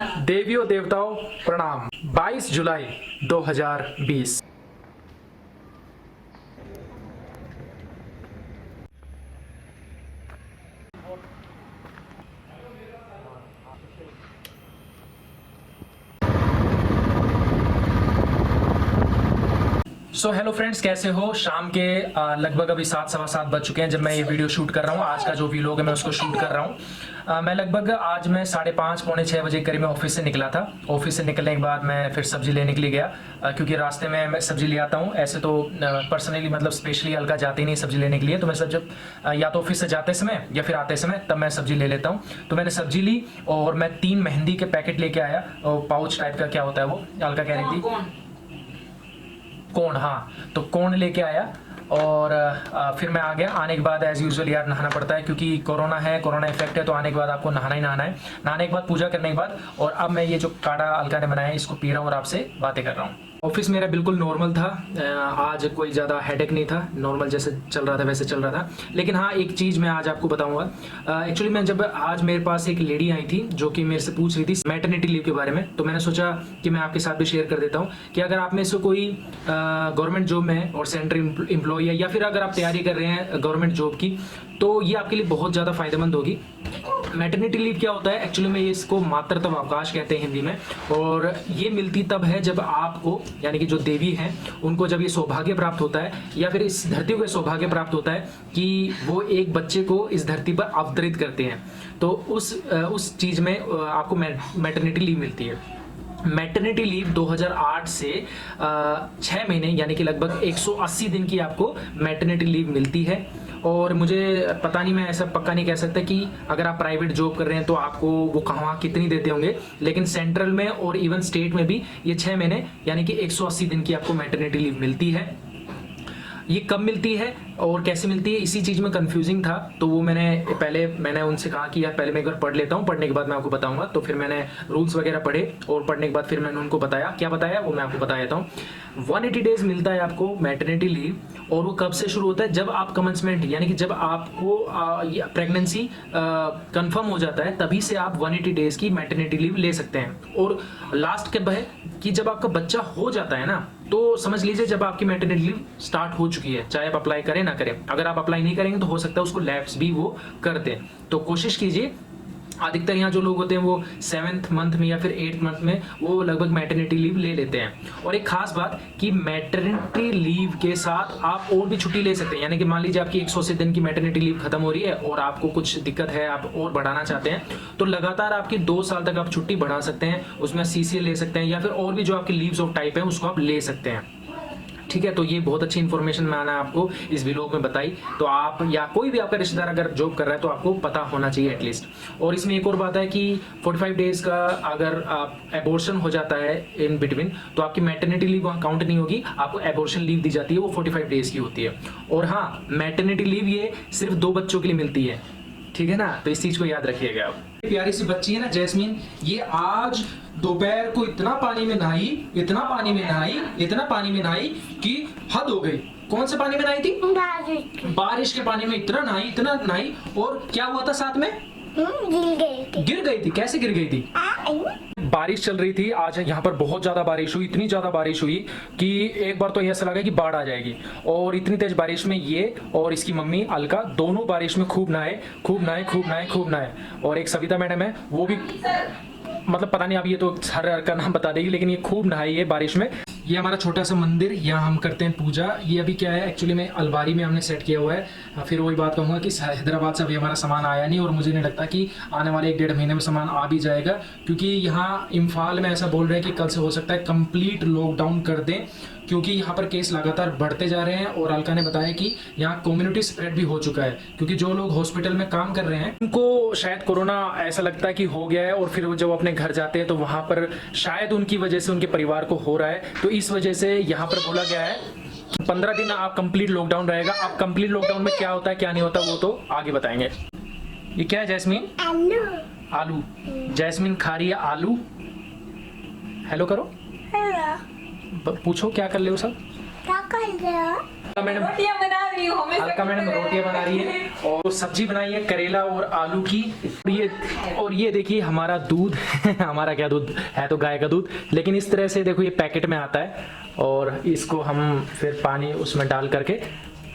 देवियों देवताओं प्रणाम। 22 जुलाई 2020। हेलो फ्रेंड्स, कैसे हो? शाम के लगभग अभी 7 सवा 7 बज चुके हैं जब मैं ये वीडियो शूट कर रहा हूँ। आज का जो व्लॉग है मैं उसको शूट कर रहा हूँ। मैं लगभग आज मैं 5:30 पौने 6 बजे करीब मैं ऑफिस से निकला था। ऑफिस से निकलने के बाद मैं फिर सब्जी लेने के लिए गया, क्योंकि रास्ते में मैं सब्जी ले आता हूँ। ऐसे तो पर्सनली मतलब स्पेशली अलका जाती नहीं सब्जी लेने के लिए, तो मैं सब जब या तो ऑफिस से जाते समय या फिर आते समय तब मैं सब्जी ले लेता हूँ। तो मैंने सब्जी ली और मैं 3 मेहंदी के पैकेट लेके आया। पाउच टाइप का क्या होता है वो, अलका कह रही थी कोण, हाँ तो कोण लेके आया। और फिर मैं आ गया। आने के बाद एज यूजुअल यार नहाना पड़ता है, क्योंकि कोरोना है, कोरोना इफेक्ट है, तो आने के बाद आपको नहाना ही नहाना है। नहाने के बाद पूजा करने के बाद और अब मैं ये जो काढ़ा अलका ने बनाया है इसको पी रहा हूँ और आपसे बातें कर रहा हूँ। ऑफिस मेरा बिल्कुल नॉर्मल था। आज कोई ज़्यादा हेडेक नहीं था, नॉर्मल जैसे चल रहा था वैसे चल रहा था। लेकिन हाँ, एक चीज़ मैं आज आपको बताऊंगा। एक्चुअली मैं जब आज मेरे पास एक लेडी आई थी जो कि मेरे से पूछ रही थी मैटरनिटी लीव के बारे में, तो मैंने सोचा कि मैं आपके साथ भी शेयर कर देता हूँ कि अगर आप में से कोई गवर्नमेंट जॉब में है और सेंट्रल एम्प्लॉय है, या फिर अगर आप तैयारी कर रहे हैं गवर्नमेंट जॉब की, तो ये आपके लिए बहुत ज़्यादा फायदेमंद होगी। मैटरनिटी लीव क्या होता है? एक्चुअली में इसको मातृत्व अवकाश कहते हैं हिंदी में, और ये मिलती तब है जब आपको, यानी कि जो देवी हैं उनको जब ये सौभाग्य प्राप्त होता है या फिर इस धरती को सौभाग्य प्राप्त होता है कि वो एक बच्चे को इस धरती पर अवतरित करते हैं, तो उस चीज़ में आपको मैटरनिटी लीव मिलती है। मैटरनिटी लीव 2008 से 6 महीने यानी कि लगभग 180 दिन की आपको मैटरनिटी लीव मिलती है। और मुझे पता नहीं, मैं ऐसा पक्का नहीं कह सकता कि अगर आप प्राइवेट जॉब कर रहे हैं तो आपको वो कहाँ कितनी देते होंगे, लेकिन सेंट्रल में और इवन स्टेट में भी ये 6 महीने यानी कि 180 दिन की आपको मैटरनिटी लीव मिलती है। ये कब मिलती है और कैसे मिलती है, इसी चीज़ में कंफ्यूजिंग था। तो वो मैंने उनसे कहा कि यार पहले मैं एक बार पढ़ लेता हूँ, पढ़ने के बाद मैं आपको बताऊंगा। तो फिर मैंने रूल्स वगैरह पढ़े और पढ़ने के बाद फिर मैंने उनको बताया, क्या बताया वो मैं आपको बता देता हूँ। 180 डेज मिलता है आपको मैटरनिटी लीव, और वो कब से शुरू होता है? जब आप कमेंसमेंट यानी कि जब आपको प्रेगनेंसी कंफर्म हो जाता है, तभी से आप 180 डेज की मैटरनिटी लीव ले सकते हैं। और लास्ट कब है कि जब आपका बच्चा हो जाता है ना, तो समझ लीजिए जब आपकी मैटरनिटी लीव स्टार्ट हो चुकी है, चाहे आप अप्लाई करें ना करें। अगर आप अप्लाई नहीं करेंगे तो हो सकता है उसको लैप्स भी वो कर दें। तो कोशिश कीजिए। अधिकतर यहाँ जो लोग होते हैं वो 7th मंथ में या फिर 8th मंथ में वो लगभग मैटरनिटी लीव ले लेते हैं। और एक खास बात कि मैटरनिटी लीव के साथ आप और भी छुट्टी ले सकते हैं। यानी कि मान लीजिए आपकी 180 दिन की मैटरनिटी लीव खत्म हो रही है और आपको कुछ दिक्कत है, आप और बढ़ाना चाहते हैं, तो लगातार आपकी 2 साल तक आप छुट्टी बढ़ा सकते हैं। उसमें CCA ले सकते हैं या फिर और भी जो आपकी लीव्स ऑफ टाइप है उसको आप ले सकते हैं। ठीक है, तो ये बहुत अच्छी इन्फॉर्मेशन मैंने आपको इस व्लॉग में बताई। तो आप या कोई भी आपका रिश्तेदार अगर जॉब कर रहा है तो आपको पता होना चाहिए एटलीस्ट। और इसमें एक और बात है कि 45 डेज का अगर आप एबॉर्शन हो जाता है इन बिटवीन, तो आपकी मैटरनिटी लीव वहाँ काउंट नहीं होगी, आपको एबॉर्शन लीव दी जाती है, वो 45 डेज की होती है। और हाँ, मैटरनिटी लीव ये सिर्फ 2 बच्चों के लिए मिलती है, ठीक है ना? तो इस चीज को याद रखिएगा आप। प्यारी सी बच्ची है ना जैस्मीन, ये आज दोपहर को इतना पानी में नहाई, इतना पानी में नहाई, इतना पानी में नहाई कि हद हो गई। कौन से पानी में नहाई थी? बारिश के पानी में इतना नहाई। और क्या हुआ था साथ में? गिर गई थी। कैसे गिर गई थी? बारिश चल रही थी आज यहाँ पर, बहुत ज्यादा बारिश हुई, इतनी ज्यादा बारिश हुई कि एक बार तो ऐसा लगा कि बाढ़ आ जाएगी। और इतनी तेज बारिश में ये और इसकी मम्मी अलका दोनों बारिश में खूब नहाए। और एक सविता मैडम है, वो भी मतलब पता नहीं, अब ये तो हर का नाम बता देगी, लेकिन ये खूब नहाई है बारिश में। ये हमारा छोटा सा मंदिर, यहाँ हम करते हैं पूजा। ये अभी क्या है, एक्चुअली में अलमारी में हमने सेट किया हुआ है। फिर वही बात कहूँगा कि हैदराबाद से अभी हमारा सामान आया नहीं, और मुझे नहीं लगता कि आने वाले 1-1.5 महीने में सामान आ भी जाएगा, क्योंकि यहाँ इम्फाल में ऐसा बोल रहे हैं कि कल से हो सकता है कंप्लीट लॉकडाउन कर दें, क्योंकि यहाँ पर केस लगातार बढ़ते जा रहे हैं। और अलका ने बताया कि यहाँ कम्युनिटी स्प्रेड भी हो चुका है, क्योंकि जो लोग हॉस्पिटल में काम कर रहे हैं उनको शायद कोरोना ऐसा लगता है कि हो गया है, और फिर जब अपने घर जाते हैं तो वहाँ पर शायद उनकी वजह से उनके परिवार को हो रहा है। तो इस वजह से यहाँ पर बोला गया है 15 दिन आप कंप्लीट लॉकडाउन रहेगा। अब कंप्लीट लॉकडाउन में क्या होता है क्या नहीं होता वो तो आगे बताएंगे। ये क्या है जैस्मीन? आलू। जैस्मीन खा रही है आलू। हेलो करो। पूछो क्या कर ले हो सब? क्या कर रहे हो? मैडम रोटियां बना रही हूँ हमेशा। अलका मैडम रोटियां बना रही है और सब्जी बनाई है करेला और आलू की। और ये देखिए हमारा दूध हमारा क्या दूध है, तो गाय का दूध, लेकिन इस तरह से देखो ये पैकेट में आता है और इसको हम फिर पानी उसमें डाल करके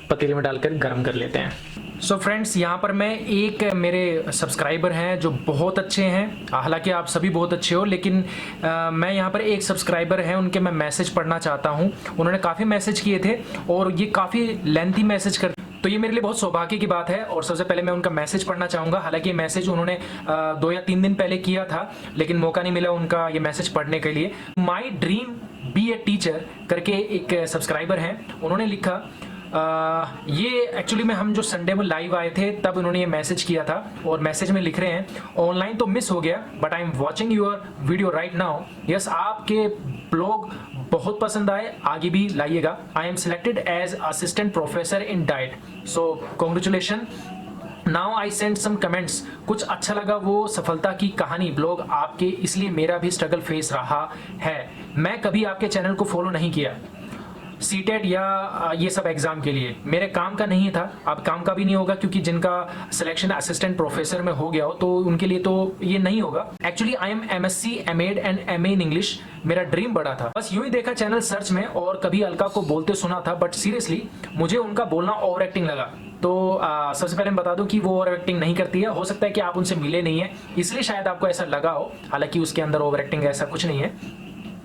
पतीले में डालकर गर्म कर लेते हैं। सो फ्रेंड्स, यहाँ पर मैं एक मेरे सब्सक्राइबर हैं जो बहुत अच्छे हैं, हालांकि आप सभी बहुत अच्छे हो, लेकिन मैं यहाँ पर एक सब्सक्राइबर हैं उनके मैं मैसेज पढ़ना चाहता हूँ। उन्होंने काफ़ी मैसेज किए थे और ये काफ़ी लेंथी मैसेज कर, तो ये मेरे लिए बहुत सौभाग्य की बात है और सबसे पहले मैं उनका मैसेज पढ़ना चाहूँगा। हालांकि ये मैसेज उन्होंने 2 या 3 दिन पहले किया था, लेकिन मौका नहीं मिला उनका ये मैसेज पढ़ने के लिए। My dream be a teacher करके एक सब्सक्राइबर हैं, उन्होंने लिखा ये एक्चुअली में हम जो संडे में लाइव आए थे तब उन्होंने ये मैसेज किया था और मैसेज में लिख रहे हैं, ऑनलाइन तो मिस हो गया but I am watching your video right now. Yes, आपके ब्लॉग बहुत पसंद आए, आगे भी लाइएगा। I am selected as assistant professor in DIET, so congratulation. Now I send some comments, कुछ अच्छा लगा वो सफलता की कहानी ब्लॉग आपके, इसलिए मेरा भी स्ट्रगल फेस रहा है। मैं कभी आपके चैनल को फॉलो नहीं किया सीटेट या ये सब एग्जाम के लिए, मेरे काम का नहीं था, अब काम का भी नहीं होगा, क्योंकि जिनका सिलेक्शन असिस्टेंट प्रोफेसर में हो गया हो तो उनके लिए तो ये नहीं होगा। Actually I am MSc M Ed and MA in English, मेरा ड्रीम बड़ा था, बस यूं ही देखा चैनल सर्च में और कभी अलका को बोलते सुना था, बट सीरियसली मुझे उनका बोलना ओवर एक्टिंग लगा। तो सबसे पहले मैं बता दूं कि वो ओवर एक्टिंग नहीं करती है, हो सकता है कि आप उनसे मिले नहीं है इसलिए शायद आपको ऐसा लगा हो, हालांकि उसके अंदर ओवर एक्टिंग ऐसा कुछ नहीं है,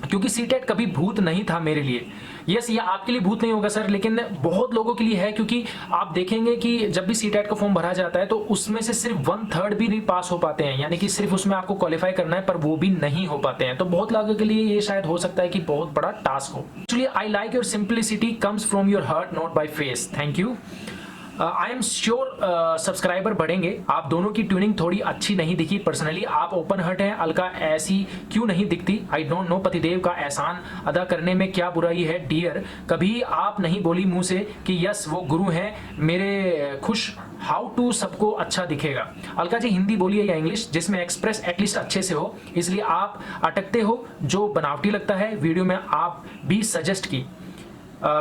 क्योंकि सीटेट कभी भूत नहीं था मेरे लिए। यस, ये आपके लिए भूत नहीं होगा सर, लेकिन बहुत लोगों के लिए है, क्योंकि आप देखेंगे कि जब भी सीटेट का फॉर्म भरा जाता है तो उसमें से सिर्फ 1/3 भी नहीं पास हो पाते हैं, यानी कि सिर्फ उसमें आपको क्वालिफाई करना है पर वो भी नहीं हो पाते हैं। तो बहुत लोगों के लिए ये शायद हो सकता है कि बहुत बड़ा टास्क हो। Actually I like your simplicity comes from your heart not by face, thank you. I am sure subscriber बढ़ेंगे। आप दोनों की ट्यूनिंग थोड़ी अच्छी नहीं दिखी पर्सनली, आप ओपन हार्ट हैं, अलका ऐसी क्यों नहीं दिखती? आई डोंट नो, पतिदेव का एहसान अदा करने में क्या बुराई है डियर? कभी आप नहीं बोली मुंह से कि यस वो गुरु हैं मेरे खुश, हाउ टू सबको अच्छा दिखेगा। अलका जी हिंदी बोलिए या इंग्लिश जिसमें एक्सप्रेस एटलीस्ट अच्छे से हो, इसलिए आप अटकते हो, जो बनावटी लगता है वीडियो में आप भी सजेस्ट की।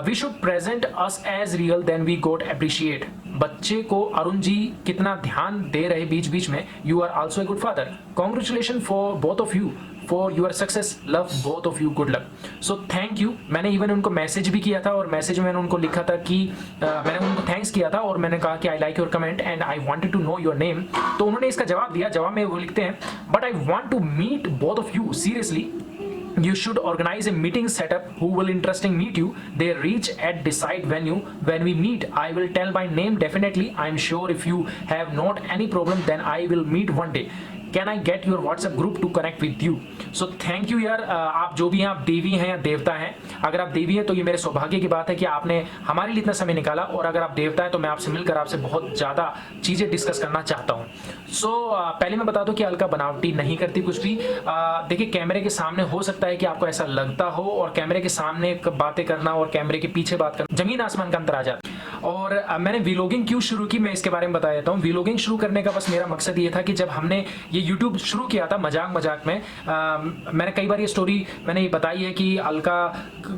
We should present us as real then we got appreciate. बच्चे को अरुण जी कितना ध्यान दे रहे बीच बीच में, you are also a good father, congratulation for both of you for your success, love both of you, good luck. So thank you. मैंने even उनको मैसेज भी किया था और मैसेज में मैंने उनको लिखा था कि मैंने उनको थैंक्स किया था और मैंने कहा कि I like your comment and I wanted to know your name. तो उन्होंने इसका जवाब दिया, जवाब में वो लिखते हैं, but I want to meet both of you seriously, you should organize a meeting setup who will interesting meet you, they reach at decide venue when we meet, I will tell my name definitely, I am sure if you have not any problem then I will meet one day, can I get your WhatsApp group to connect with you? So thank you यार, आप जो भी हैं, आप देवी हैं या देवता हैं, अगर आप देवी हैं तो ये मेरे सौभाग्य की बात है कि आपने हमारे लिए इतना समय निकाला, और अगर आप देवता हैं तो मैं आपसे मिलकर आपसे बहुत ज़्यादा चीज़ें डिस्कस करना चाहता हूँ। सो पहले मैं बता दूं कि अलका बनावटी नहीं करती कुछ भी। देखिए कैमरे के सामने हो सकता है कि आपको ऐसा लगता हो, और कैमरे के सामने बातें करना और कैमरे के पीछे बात करना जमीन आसमान का अंतर आ जाता है। और मैंने व्लॉगिंग क्यों शुरू की, मैं इसके बारे में बता देता हूँ। व्लॉगिंग शुरू करने का बस मेरा मकसद ये था कि जब हमने ये यूट्यूब शुरू किया था मजाक मजाक में, मैंने कई बार ये स्टोरी मैंने ये बताई है कि अलका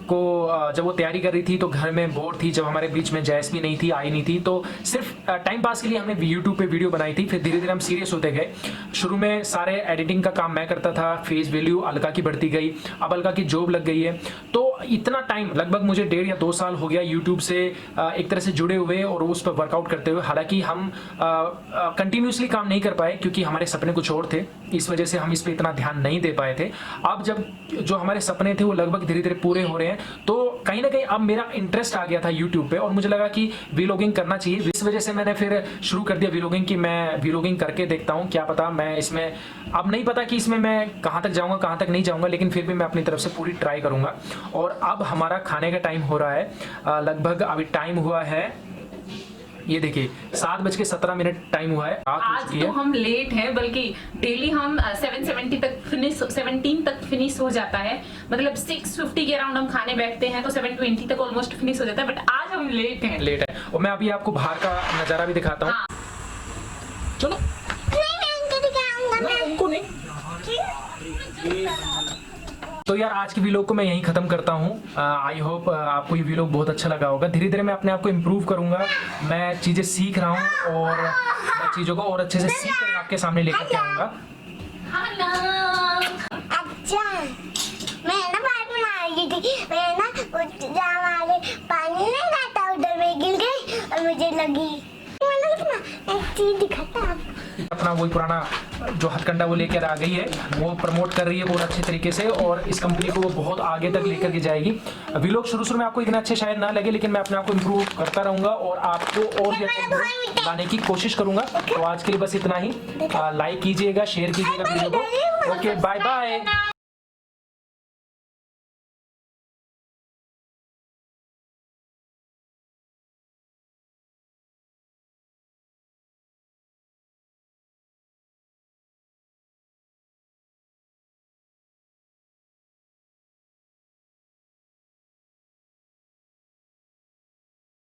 को जब वो तैयारी कर रही थी तो घर में बोर थी, जब हमारे बीच में जैस भी नहीं थी, आई नहीं थी, तो सिर्फ टाइम पास के लिए हमने यूट्यूब पे वीडियो बनाई थी। फिर धीरे धीरे हम सीरियस होते गए। शुरू में सारे एडिटिंग का काम मैं करता था, फेस वैल्यू अलका की बढ़ती गई, अब अलका की जॉब लग गई है। तो इतना टाइम लगभग मुझे 1.5 या 2 साल हो गया यूट्यूब से एक तरह से जुड़े हुए और उस पर वर्कआउट करते हुए। हालांकि हम कंटिन्यूसली काम नहीं कर पाए क्योंकि हमारे सपने कुछ और थे, इस वजह से हम इस पर इतना ध्यान नहीं दे पाए थे। अब जब जो हमारे सपने थे वो लगभग धीरे धीरे पूरे हो रहे हैं, तो कहीं ना कहीं अब मेरा इंटरेस्ट आ गया था यूट्यूब पे और मुझे लगा कि व्लॉगिंग करना चाहिए। इस वजह से मैंने फिर शुरू कर दिया व्लॉगिंग कि मैं व्लॉगिंग करके देखता हूँ, क्या पता मैं इसमें, अब नहीं पता कि इसमें मैं कहाँ तक जाऊँगा कहाँ तक नहीं जाऊँगा, लेकिन फिर भी मैं अपनी तरफ से पूरी ट्राई करूँगा। और अब हमारा खाने का टाइम हो रहा है, लगभग अभी टाइम हुआ है, ये देखिए 7:17 टाइम हुआ है। आज तो हम लेट हैं, बल्कि डेली हम 7:17 तक फिनिश, 17 तक फिनिश हो जाता है, मतलब 6:50 के अराउंड हम खाने बैठते हैं तो 7:20 तक ऑलमोस्ट फिनिश हो जाता है, बट आज हम लेट हैं। और मैं अभी आपको बाहर का नजारा भी दिखाता हूँ। हाँ। चलो नहीं, मैं उनको दिखाऊंगा, मैं उनको नहीं, तो यार आज की व्लॉग को मैं यहीं ख़त्म करता हूँ। आई होप आपको ये व्लॉग बहुत अच्छा लगा होगा। धीरे धीरे मैं अपने आप को इम्प्रूव करूँगा। मैं चीज़ें सीख रहा हूँ और मैं चीज़ों को और अच्छे से सीख कर आपके सामने लेकर के आऊँगा। अच्छा, मैं ना बात बना रही थी। मैं ना जहाँ वाले पानी नहीं आता उधर में गिर गई और मुझे लगी। मैंने अपना एक चीज दिखाता आपको। अपना वही पुराना जो हथकंडा वो लेकर आ गई है, वो प्रमोट कर रही है बहुत अच्छे तरीके से और इस कंपनी को वो बहुत आगे तक लेकर के जाएगी। व्लॉग शुरू में आपको इतना अच्छे शायद ना लगे, लेकिन मैं अपने आप को इम्प्रूव करता रहूँगा और आपको और भी अच्छा लाने की कोशिश करूँगा। तो आज के लिए बस इतना ही। लाइक कीजिएगा, शेयर कीजिएगा वीडियो को। Okay, bye bye.